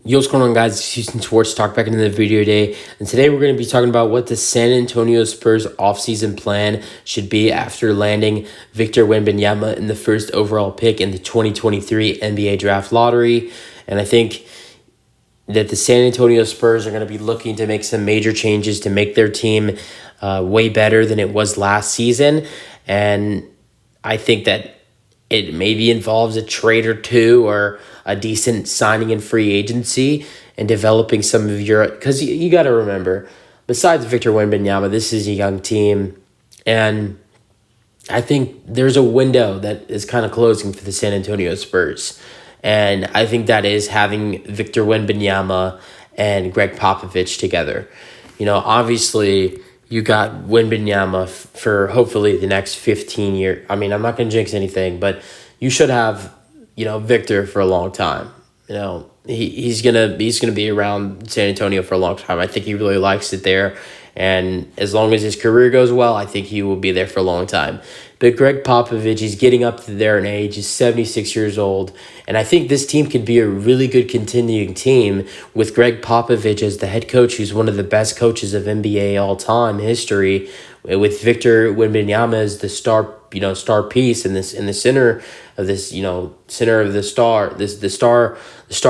Yo, what's going on, guys? It's Houston Sports Talk back into the video today. And today we're going to be talking about what the San Antonio Spurs offseason plan should be after landing Victor Wembanyama in the first overall pick in the 2023 NBA Draft Lottery. And I think that the San Antonio Spurs are going to be looking to make some major changes to make their team way better than it was last season. And I think that it maybe involves a trade or two or a decent signing in free agency and developing some of your... Because you got to remember, besides Victor Wembanyama, this is a young team. And I think there's a window that is kind of closing for the San Antonio Spurs. And I think that is having Victor Wembanyama and Greg Popovich together. You know, obviously, you got Wembanyama for hopefully the next 15 years. I mean, I'm not going to jinx anything, but you should have, Victor for a long time. He's gonna be around San Antonio for a long time. I think he really likes it there. And as long as his career goes well, I think he will be there for a long time. But Greg Popovich, he's getting up there in age. He's 76 years old. And I think this team could be a really good continuing team with Greg Popovich as the head coach, who's one of the best coaches of NBA all-time history, with Victor Wembanyama as the star piece in the center of this, center of the star, the star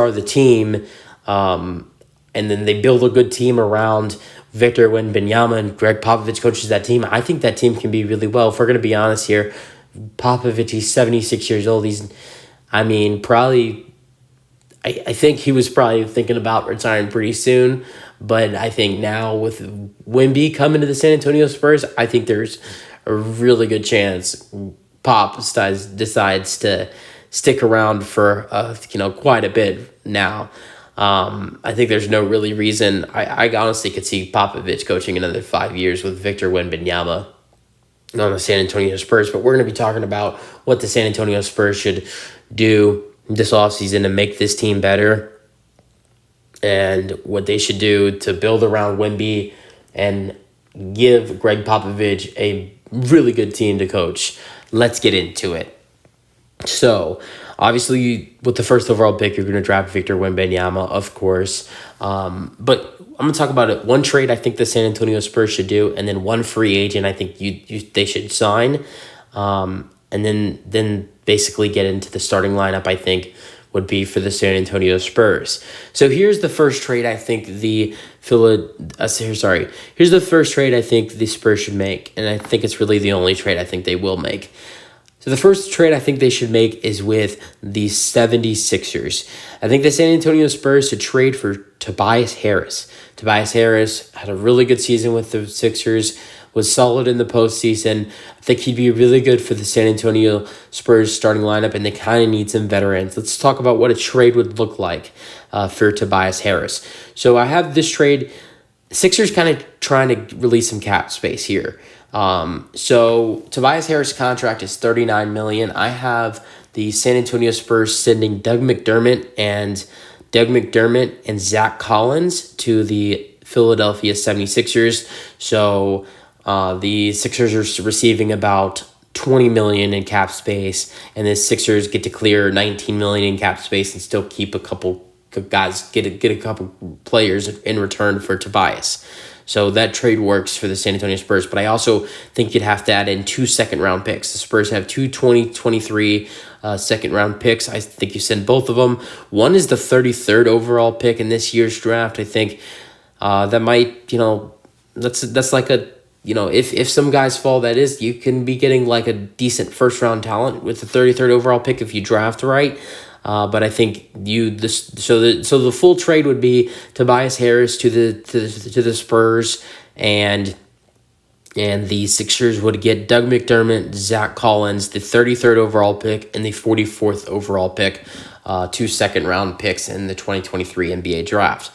of the team. And then they build a good team around Victor Wembanyama, and Greg Popovich coaches that team. I think that team can be really well. If we're going to be honest here, Popovich, he's 76 years old. I think he was probably thinking about retiring pretty soon. But I think now with Wemby coming to the San Antonio Spurs, I think there's a really good chance Pop decides to stick around for quite a bit now. I think there's no really reason. I honestly could see Popovich coaching another 5 years with Victor Wembanyama on the San Antonio Spurs. But we're going to be talking about what the San Antonio Spurs should do this offseason to make this team better and what they should do to build around Wemby and give Greg Popovich a really good team to coach. Let's get into it. So, obviously, with the first overall pick, you're going to draft Victor Wembanyama, of course. But I'm going to talk about it. One trade I think the San Antonio Spurs should do, and then one free agent I think they should sign. And then basically get into the starting lineup, I think, would be for the San Antonio Spurs. So here's the first trade I think the Spurs should make, and I think it's really the only trade I think they will make. So the first trade I think they should make is with the 76ers. I think the San Antonio Spurs should trade for Tobias Harris. Tobias Harris had a really good season with the Sixers, was solid in the postseason. I think he'd be really good for the San Antonio Spurs starting lineup, and they kind of need some veterans. Let's talk about what a trade would look like for Tobias Harris. So I have this trade. Sixers kind of trying to release some cap space here. So Tobias Harris' contract is $39 million. I have the San Antonio Spurs sending Doug McDermott and Zach Collins to the Philadelphia 76ers. So the Sixers are receiving about $20 million in cap space, and the Sixers get to clear $19 million in cap space and still keep a couple guys, get a couple players in return for Tobias. So that trade works for the San Antonio Spurs, but I also think you'd have to add in 2 second-round picks. The Spurs have 2 2023 second-round picks. I think you send both of them. One is the 33rd overall pick in this year's draft. I think that might, that's like a, if some guys fall, that is, you can be getting like a decent first-round talent with the 33rd overall pick if you draft right. But I think so the full trade would be Tobias Harris to the Spurs, and the Sixers would get Doug McDermott, Zach Collins, the 33rd overall pick, and the 44th overall pick, 2 second-round picks in the 2023 NBA draft.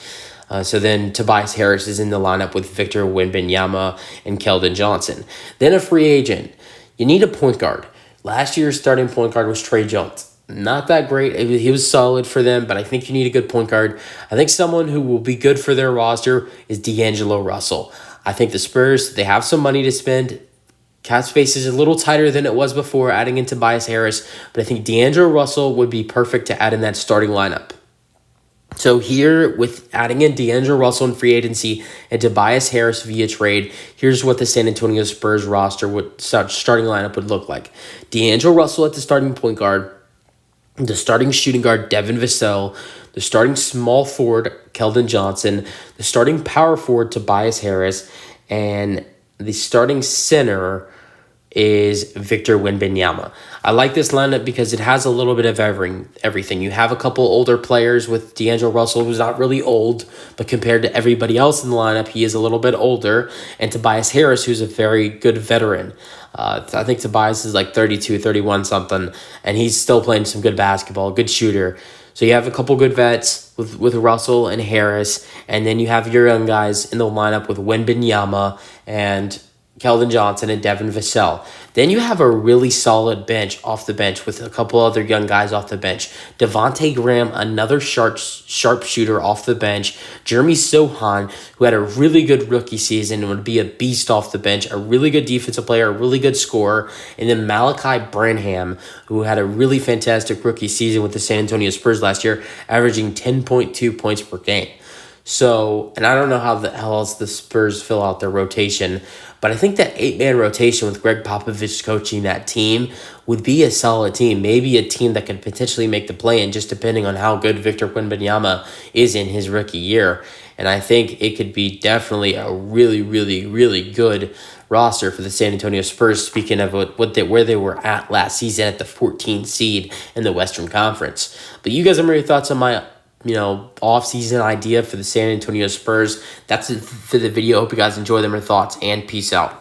So then Tobias Harris is in the lineup with Victor Wembanyama and Keldon Johnson. Then a free agent. You need a point guard. Last year's starting point guard was Trey Jones. Not that great. He was solid for them, but I think you need a good point guard. I think someone who will be good for their roster is D'Angelo Russell. I think the Spurs, they have some money to spend. Cap space is a little tighter than it was before, adding in Tobias Harris, but I think D'Angelo Russell would be perfect to add in that starting lineup. So here, with adding in D'Angelo Russell in free agency and Tobias Harris via trade, here's what the San Antonio Spurs roster starting lineup would look like. D'Angelo Russell at the starting point guard, the starting shooting guard Devin Vassell, the starting small forward Keldon Johnson, the starting power forward Tobias Harris, and the starting center is Victor Wembanyama. I like this lineup because it has a little bit of everything. You have a couple older players with D'Angelo Russell, who's not really old, but compared to everybody else in the lineup, he is a little bit older, and Tobias Harris, who's a very good veteran. I think Tobias is like 32, 31 something, and he's still playing some good basketball, good shooter. So you have a couple good vets with Russell and Harris, and then you have your young guys in the lineup with Wembanyama and Keldon Johnson and Devin Vassell. Then you have a really solid bench off the bench with a couple other young guys off the bench. Devontae Graham, another sharpshooter off the bench. Jeremy Sohan, who had a really good rookie season and would be a beast off the bench. A really good defensive player, a really good scorer. And then Malachi Branham, who had a really fantastic rookie season with the San Antonio Spurs last year, averaging 10.2 points per game. So, and I don't know how else the Spurs fill out their rotation, but I think that 8-man rotation with Greg Popovich coaching that team would be a solid team. Maybe a team that could potentially make the play-in, just depending on how good Victor Wembanyama is in his rookie year. And I think it could be definitely a really, really, really good roster for the San Antonio Spurs, speaking of where they were at last season at the 14th seed in the Western Conference. But you guys have your thoughts on my off-season idea for the San Antonio Spurs. That's it for the video. Hope you guys enjoy them, your thoughts, and peace out.